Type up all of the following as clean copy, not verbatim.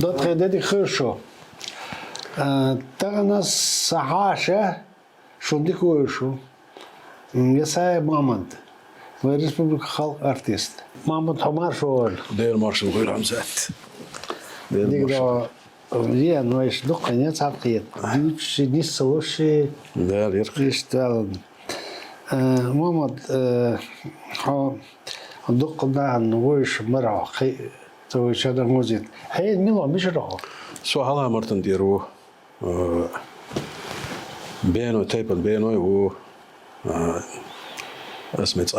دوت غيدادي خرشو تغنى سحاشة شو ديك وشو يساي محمد وريسبوبليك خلق ارتيست محمد حمار شوال دير مارشال غير همزات ديك دا يا نويش دقة نيت عقيد ديوش نيس سوشي دير يرقي يشتغل محمد ها دقة دا نويش مرة خي تويش هذا موزيت هي ميلو مش راه سو هلا مرتن ديرو بينو تايبن بينو و اسمت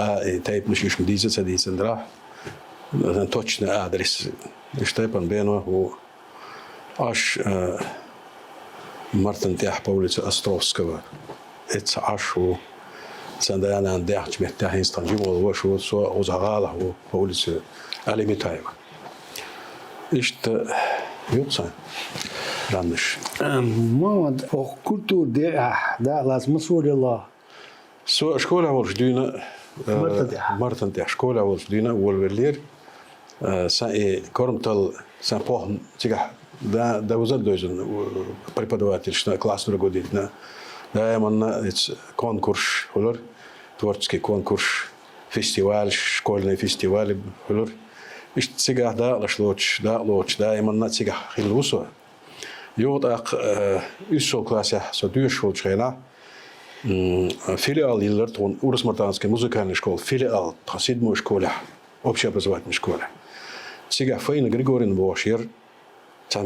تايب مش مديزة سدي سندرا توچنا ادرس اشتايبن بينو و اش مرتن تاح بوليس استروفسكوا اتس عشو سندانا عند داحش محتاج يستنجم وشو سو اوزغاله و بوليس علي متايبه اشت يوصل دانش محمد كلتور دي دا لازم مسؤول الله سو شكولا ولجدينا مرتن تاع شكولا ولجدينا والولير سا كورمتل سا بوهم تيغا دا وزاد دوزن преподаватель شنا класс другодитна да именно конкурс холор творческий конкурс фестиваль школьный фестиваль холор إيش تسيجه دا لشلوش دا لوش دا إما نتسيجه خلوصه يود إيشو كلاسه سدوش شو تشينا فيليال يلرتون أورس مرتانسكي موسيقى شكول فيليال تحسيد مو شكوله أوبشي أبزوات مش شكوله تسيجه فين غريغورين بوشير تام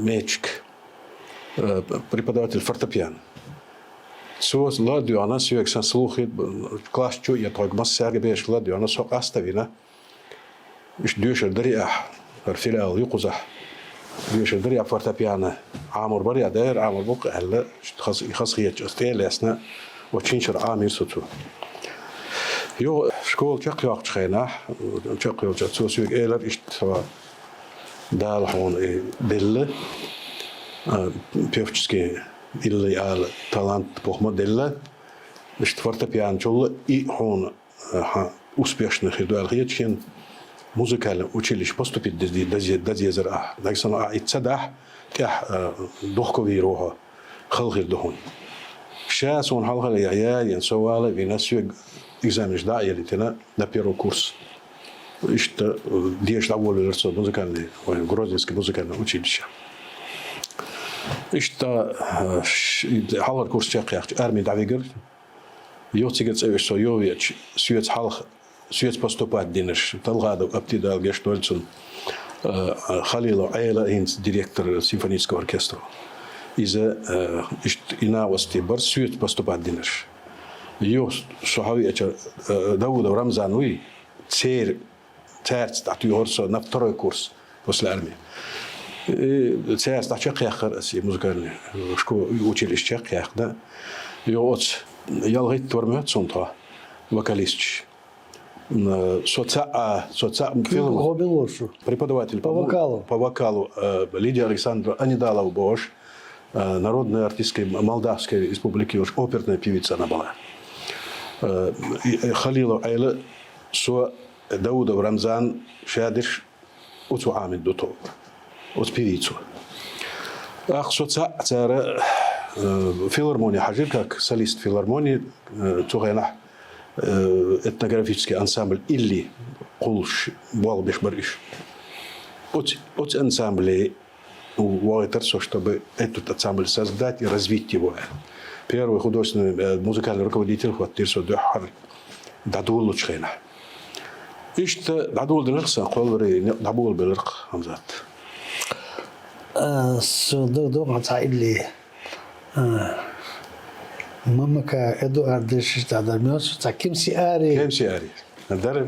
ميتشك преподаватель фортепиано سوز لا ديانا سويك سنسلوخي كلاس جو يتوق مسار بيش لا ديانا سوق أستوينا إيش ديوش الدريح الفيلال يقزح ديوش الدريح فورتابيانا عامر بريا داير عامر بوق هلا خاص خيج استيل أسنا وتشينشر عامر سوتو يو شكول تشقي وقت خينا تشقي وقت سوسيك إيلر إيش توا دال هون دلة بيوفشكي اللي على талант بوخمة دلة إيش فورتابيان جل إي هون успешных идеологических музыкальных училищ поступить до зезера. Так что и цадах тех духовый рога خلق دهون. Сейчас он халхал я янсовала винасюг экзамен да или тена на первый курс. Что дешь довольно лерцо музыкальный, Грозненское музыкальное училище. Что халхал курс чеках армии давигер. Йоцигец эвешо йович сюец халх سويت поступать دينش تلغادو ابتداء جشتولسون خليلو عيلة هينس ديريكتور سيمفونيسكого оркестра إذا إنا وستيبر سويت поступать دينش يو صحابي داود ورمزانوي تير تاعت يورسو на второй курс после армии تاعت تاعت ياخر سي مузыкальный школа училище яхда يوت يلغيت تورمات سونتا вокалист преподаватель по вокалу Лидия Александровна Анидалова Бош, народная артистка Молдавской республики, оперная певица она была. Халило Айла со Даудов Рамзан Шадиш от Амид Дутов, от певицу. Ах соца цара филармония Хажир как солист филармонии Цугайнах этнографический ансамбль или кулш балбиш бариш. От ансамблей уайтерсо, чтобы этот ансамбль создать и развить его. Первый художественный музыкальный руководитель Хваттирсо Духар Дадул Лучхейна. И что Дадул Дилерса Колвери Дабул Белерк Хамзат. Судо Мацайли. ماما كإدوارد ديش تعدر ميوس كم سياري ندر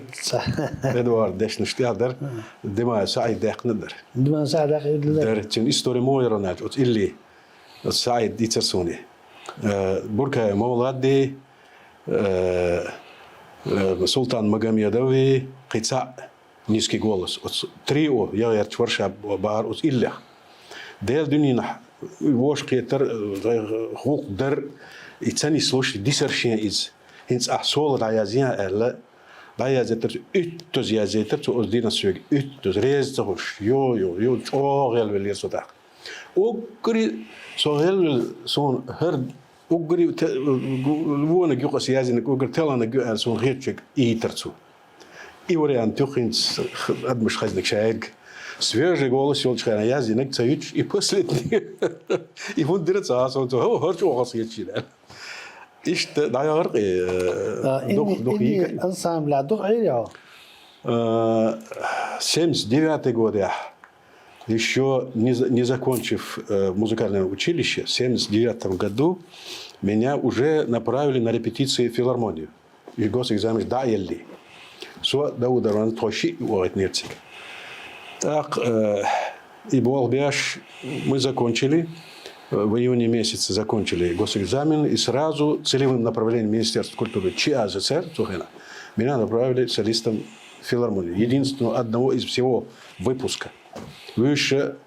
إدوارد ديش نشتهدر دما سعيد داق ندر دما سعيد داق ندر تين إستوري مويرونات أت إلي سعيد ديترسوني بركة مولادي سلطان مغاميدوي قيتاء نيسكي голос أت تريو يغير تورشا بار أت إلا ديل دنيا وش قيتر خوق در إتساني سلوش ديسرشين إز هنس أحصول العيازين ألا دا يزتر اتوز يزتر تو أزدينا سوق اتوز ريز تخش يو شغل باللي صدق وقري شغل سون هرد وقري وانا جو سيازي وقري تلانا جو سون غيرتشك يترسو يوري أن تخينس قد مش خزنك شايق свежий голос елчхана язынек цаюч и последний и вундерец асон то хор чогас ячилер иште даягыр дух ансамбль дух айя 79 год я еще не закончив музыкальное училище в 79 году меня уже направили на репетиции в филармонию и госэкзамен да елли со даударан тоши угат нерцик. Так, и Болбяш мы закончили, в июне месяце закончили госэкзамен, и сразу целевым направлением Министерства культуры ЧАЗСР меня направили солистом филармонии, единственного одного из всего выпуска. Выше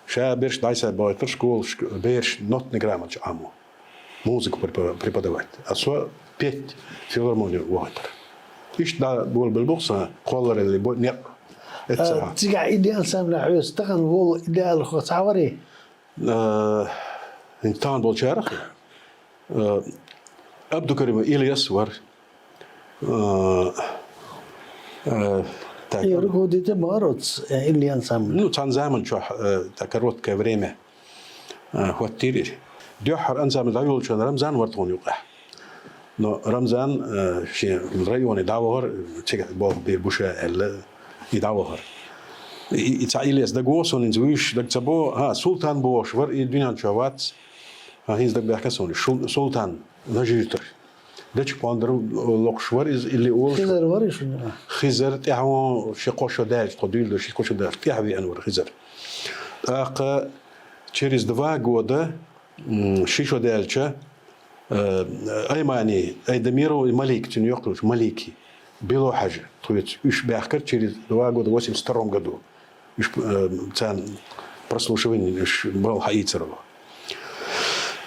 Шаберш, Дайса Бойтер, школ, Берш, нотный грамота, аму, музыку преподавать, а со петь филармонию Бойтер. Иш да был бокса, колор или нет. تيجا إيدي أنسام عيوز تغن وول إيدي الخوص عوري إنتان بولشارخ أبدو كريم إلياس ور يوركو دي تمارس إيدي أنسام ну تان زمن شو تكروت كفريمة هوتيري ديوحر أنسام دايول شو رمضان ورتون يقع نو رمضان شيء رأيوني داور تيجا بول بيربوشة إلا يدعوهر إتعيليس دعوسون إنزويش دكتبو ها سلطان بوش ور الدنيا شوات ها هيز دك بحكسون سلطان نجيتر دش باندر لقش ور إز اللي أول خزر وريش خزر تيعو شقوشو داج قديل شقوشو داج تيعوي أنور خزر أق через 2 года شيشو دالشة أيماني أيدميرو ملك تنيقلوش ملكي было حاجة تويت إيش بأخر через 2 года 82 году إيش تان прослушивание إيش был حقيقة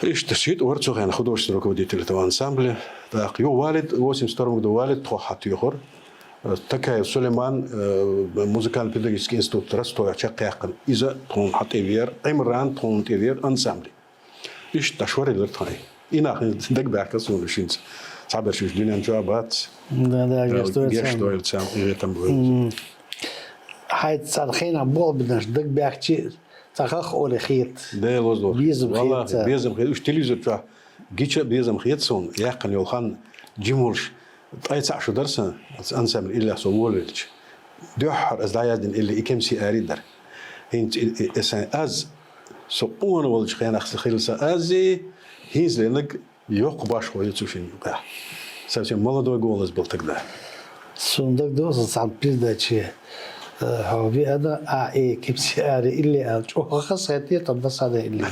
إيش تشيد ورثه يعني художественный руководитель этого ансамбля так его والد 82 году والد توحت يخور такая Сулейман музыкально-педагогический институт Ростова чакяқын иза тон хатевер Эмран тон тевер ансамбль إيش تشوري لرتاي إنах دك بأخر سولشينز صعب شو الدنيا جوابات да гештойл сам и там был حيت صارخين بول بدناش دك بيحكي صاخخ اول خيط ده لوزدور بيزم والله خيط بيزم خيط وش تلفزيون تاع جيتش بيزم خيط سون يقن يولخان جيمولش طايت شو درسه انسام الا سوولش دوحر از دايدن اللي كم سي اريدر انت اسان از سو اون ولش خيان اخس خيلسا ازي هيز لنك يوق باش هو يتشوفين يقع совсем молодой голос был тогда сундак доса сам передачи هاوي أنا كيف سياري اللي خاصتي تبص هذا اللي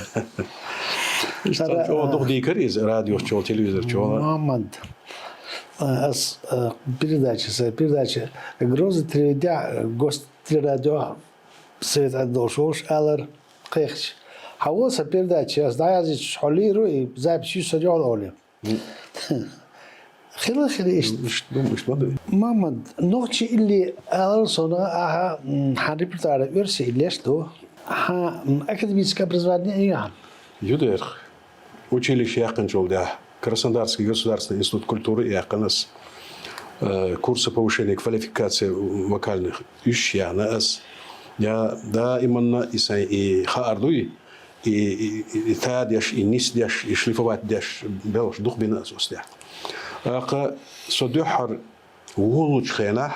شو ضغط كريز راديو شو تلفزيون شو محمد أس передача грозы тридя гость радио свет отдошош алар قيخش حواسه передача знаете шоли руи записи садёл оле خلال مش محمد نوعي اللي أرسلنا حرب تاع ورسي ليش لو ها أكاديميسكا образование إياه Юдер училище Яханчол да Краснодарский государственный институт культуры Яханас курсы повышения квалификации вокальных ищянас я да именно и хаардуй и тадяш и нисдяш и шлифовать дяш белш дух бинас остя ака содюхар вулуч хенах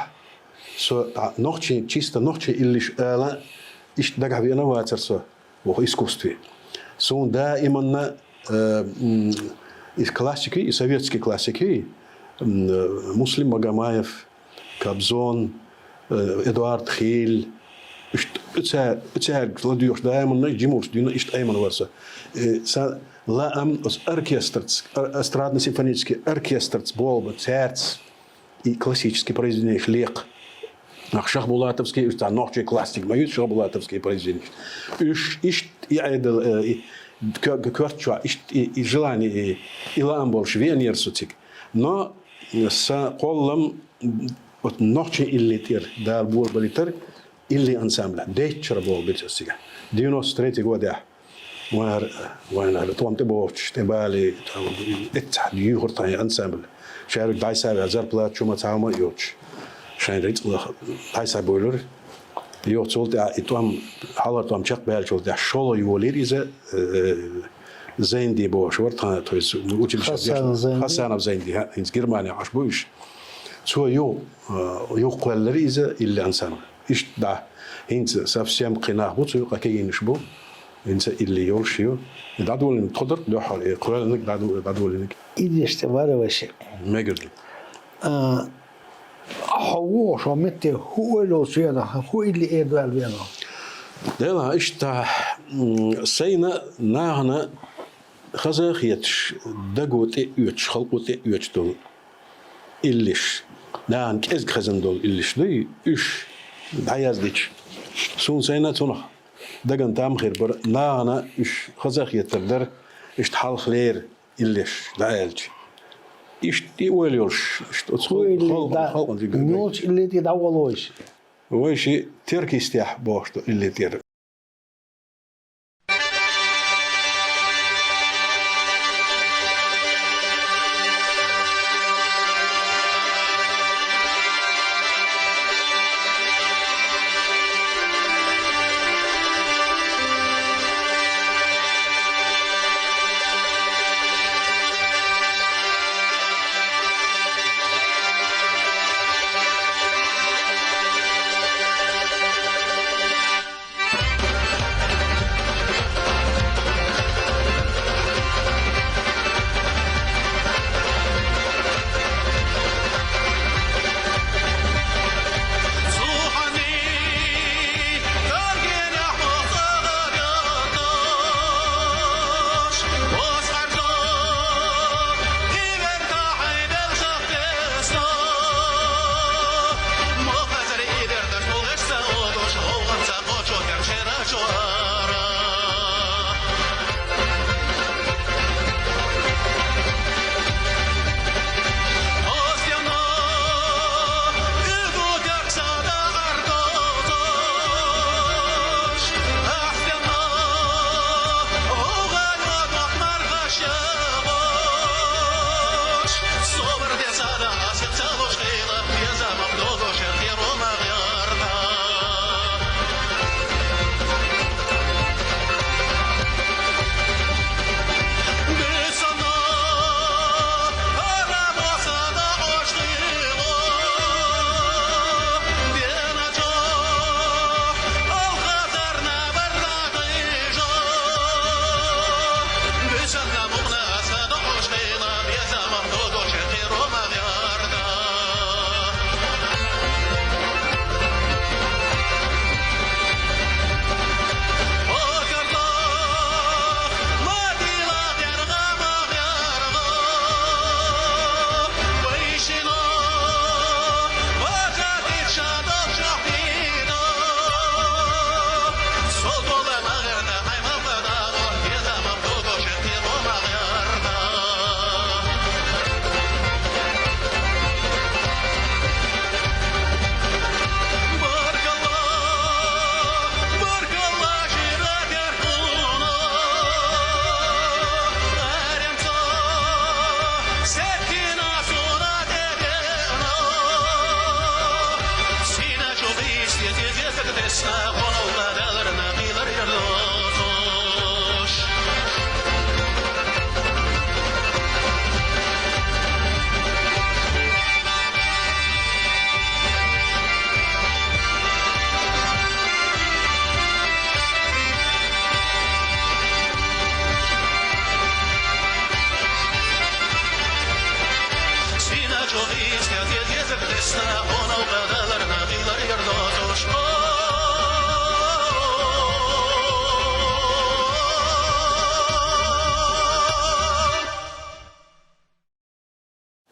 со ночи чисто ночи илиш ала иш дага бина ватерсо в искусстве сон да именно из классики и советские классики Муслим Магомаев Кобзон Эдуард Хиль اتساعد لديوش دائما جيموش دينا اشت ايمن ورسا لا ام оркестрц эстрадно симфонический оркестрц болба церц и классические произведения хлек Шахбулатовский уста ночи классик моют Шахбулатовские произведения ишт и айдел квартча ишт и желание и лам больше венерсутик но с коллам نوعش اللي تير دار بول بليتر اللي انسامبل ديتشر بول بيتسيجا دينو ستريتي غودا وانا توم تبوش تبالي اتحد يهرتاي انسامبل شارك دايسا ازر بلات شو ما تعمل يوتش شاين ريت دايسا بولر يوت سولت اتوم حالا توم شق بال شولت شولو يولير اذا زين دي بوش ورتا تويس وجل حسن زين دي انز جرمانيا عش بوش سو يو قلري اذا الا انسان ايش دا هينز سافسيام قناه بوتو قاكين شبو انت اللي يورشيو دادول نتقدر لو حال قرال انك دادول انك إذا اشتبار وشيء ما قلت هو شو متى هو لو سيانا هو اللي إيدو البيانا لا ايش تا سينا ناهنا خزاخ يتش دقوتي يتش خلقوتي يتش دول إليش ناهن كيز خزن دول إليش دي إيش دعياز ديش سون سينا تونه دقن تام خير بر ناهنا إيش خزاخ يتردر إيش تحال خلير إليش دعيالج إيش تي ويليوش إيش هو اللي نوش اللي تدعولوش ويشي تركي استياح بوشتو اللي تير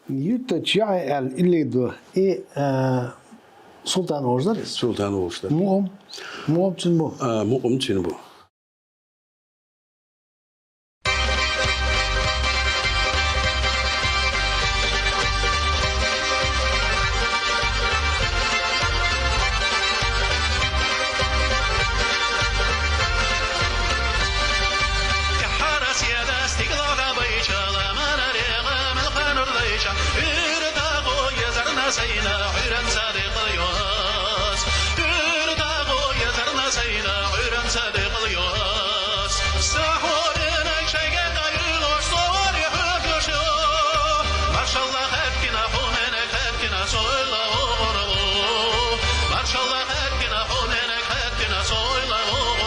Jutta tjai el illedo Sultan Oğuzlar. Sultan Oğuzlar. Muam için bu. Muam için bu. sayna öğrense de kılıyoruz. Ürdağı yeterine sayna öğrense de kılıyoruz. Sahurun ekşege gayrılır soğur yuhuşu. Maşallah hepkine humenek hepkine soyla uğurlu. Maşallah hepkine humenek hepkine soyla uğurlu.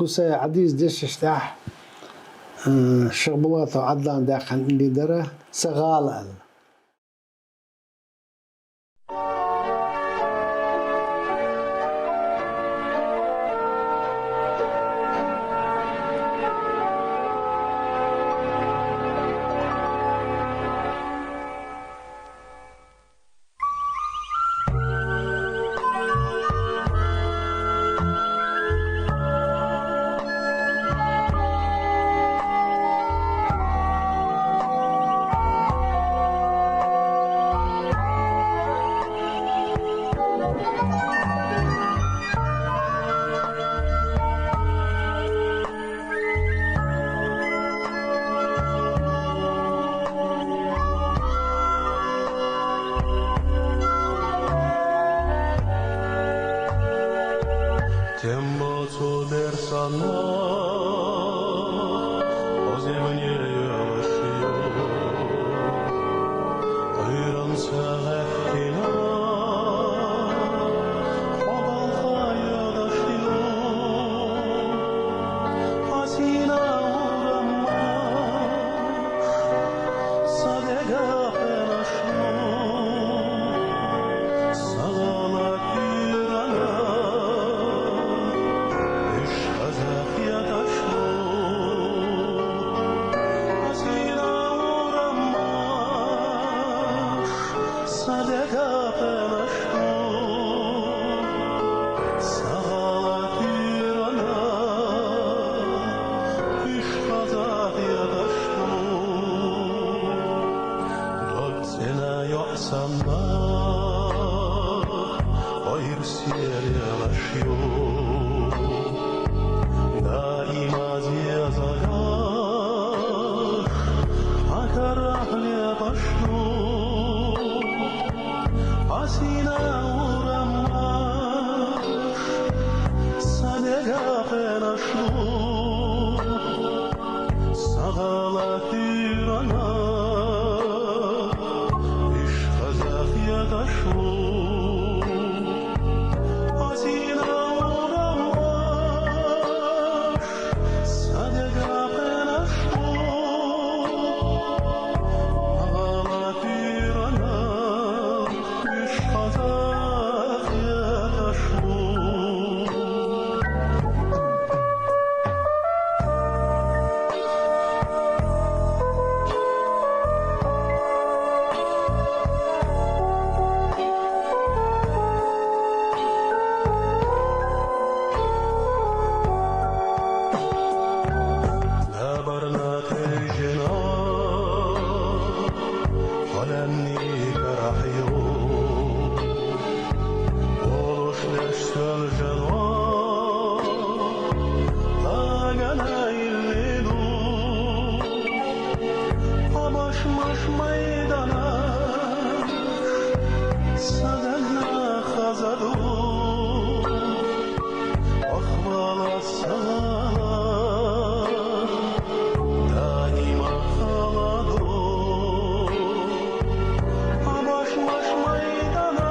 قصة عديز ديش اشتاح شغبلاته عدلان داخل اللي دره سغال Sağala bir ana, iş kazak ya da şu. maydana sadana khazadu akhvala sala daima khaladu abash maydana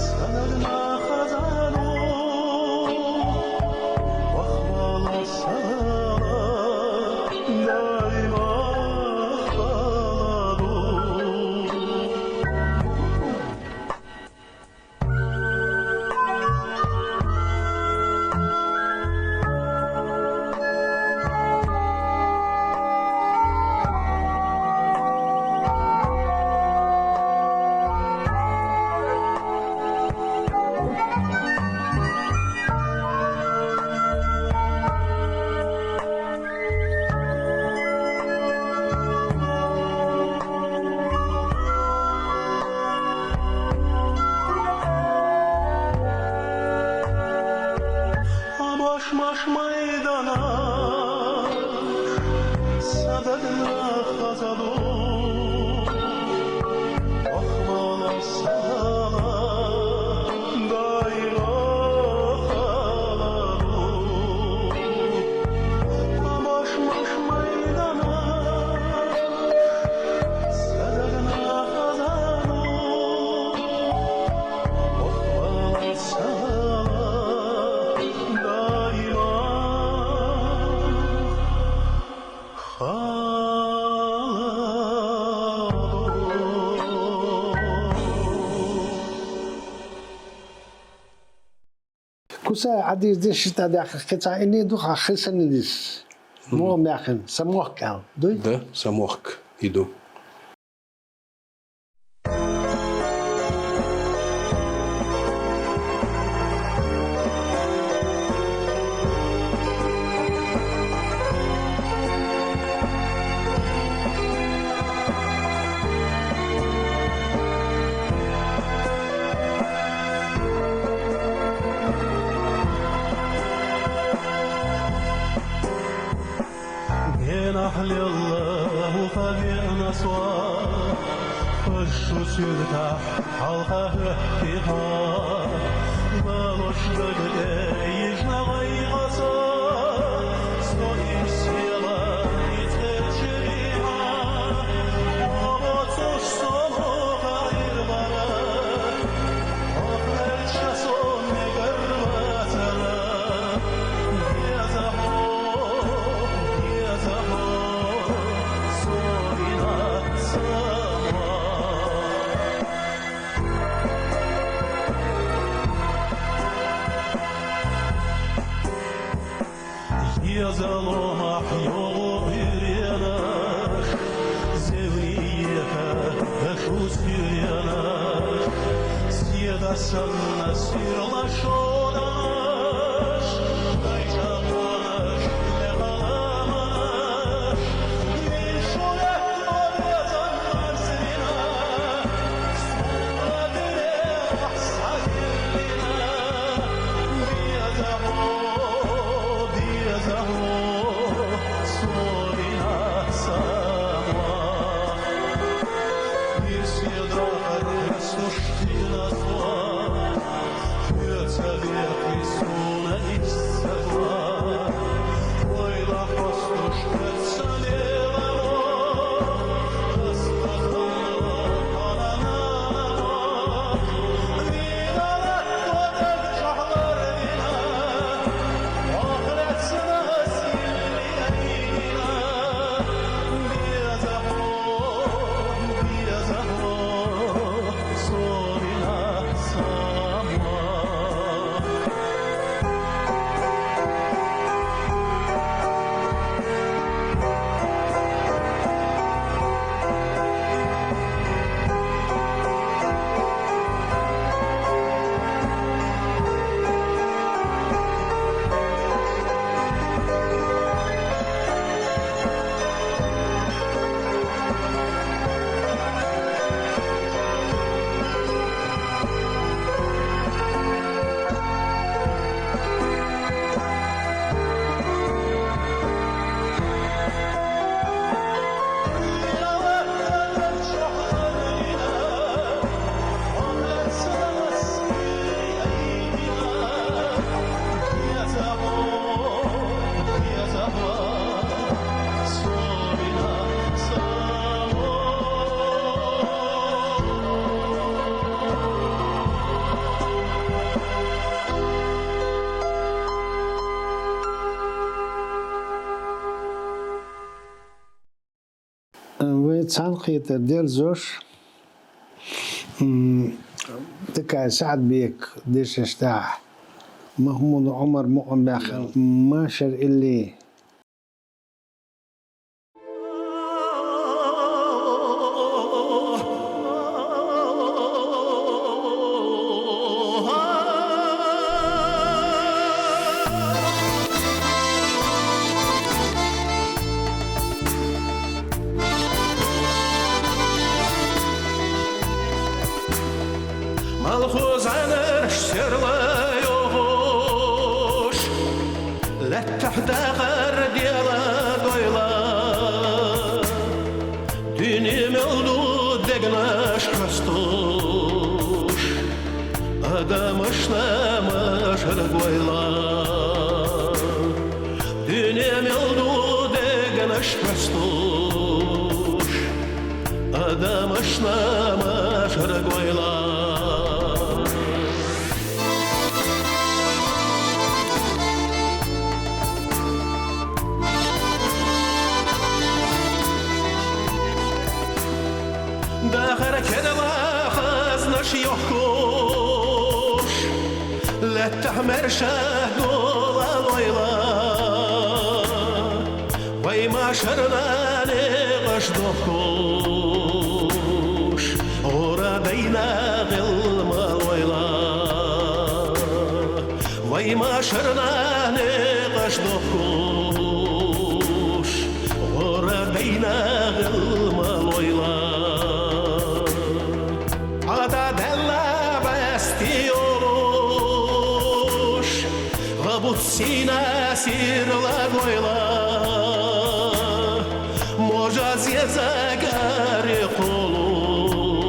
sadana khazadu akhvala sala daima khaladu. Boş maydana sadana khazadu akhvala sala daima khaladu boş maydana sadana khazadu akhvala sala كوسا عديس ديش تاع خيتا اني دوخ خسن ديس مو ماخن سموه كان دوي ده سموخك يدو. أحلى الله فبينا صواب خشوا سرتاح حلقة احتها مالوش بقيجنا غيغصا صغير سيلا يتخجريها وبطوش صنوغ غير برا أخلال شاسون نقرباتنا يا زهور يا ظلمة يوم يريناش زوريها أشوز يريناش سيدا سنة سيرلا شوناش بيجاقوناش لغلاماش من شوية أبيضا مرسلنا سوى دريح حسايلنا بيزهو Слушайте на слова, وتسانقي ترديل زوش تكا سعد بيك ديش اشتاح محمود عمر مؤمن باخر ماشر اللي Malhuz anır sirla yoğuş Lettahda gar diyala doyla Dünim oldu degnaş kastuş Adam ışlamış rgoyla Dünim oldu degnaş kastuş Adam ışlamış rgoyla داخل كدلا خزنش يحكوش لا تحمر شهدول الويلا ويما شرناني غش دخوش غورا بينا غلم الويلا ويما شرناني غش دخوش غورا بينا غلم الويلا Ada della bestiyormuş Rabut sinasirla goyla Mocaz yezagari koluş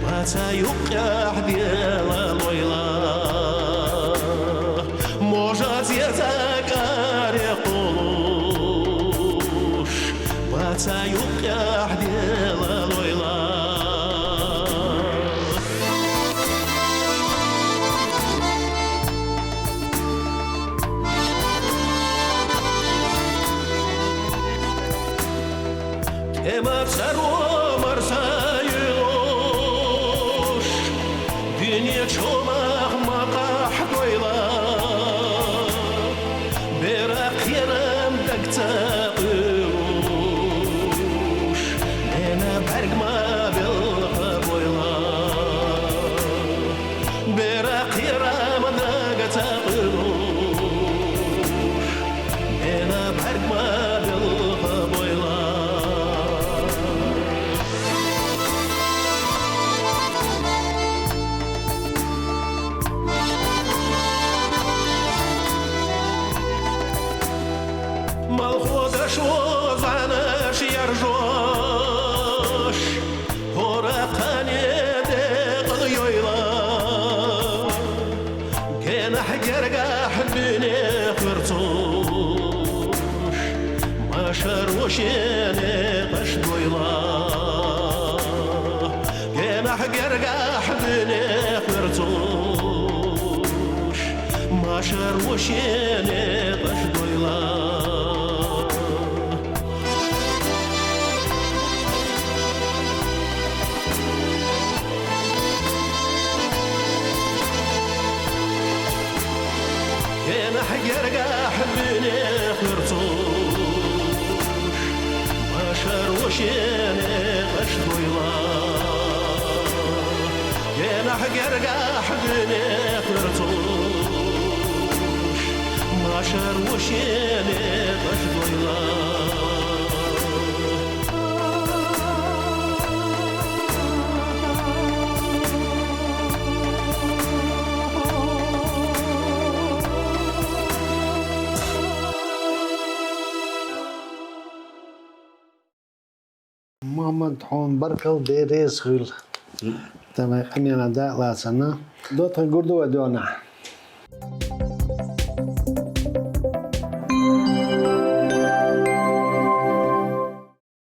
Bata yuqyah diyela goyla Mocaz yezagari koluş Bata yuqyah diyela goyla Emar sayıyormuş Dünya çomak makah doyla Berak yerim bekta ürüş Nene bergma bilha boyla Berak yerim bekta ürüş Nene bergma bilha boyla Malxoza şoz anaş yarjoş Hora qanede qılyoyla Genah gergah bine qırtuş Maşar oşene qaş doyla Genah gergah bine qırtuş Maşar oşene qaş doyla جناح جرجاح بني خرطوش ما شروش قش ضيلا جناح جرجاح بني خرطوش ما شروش قش ضيلا محمد حون بركة وديريز خيل تمام أنا دا لا سنة دوت نقول دو دونا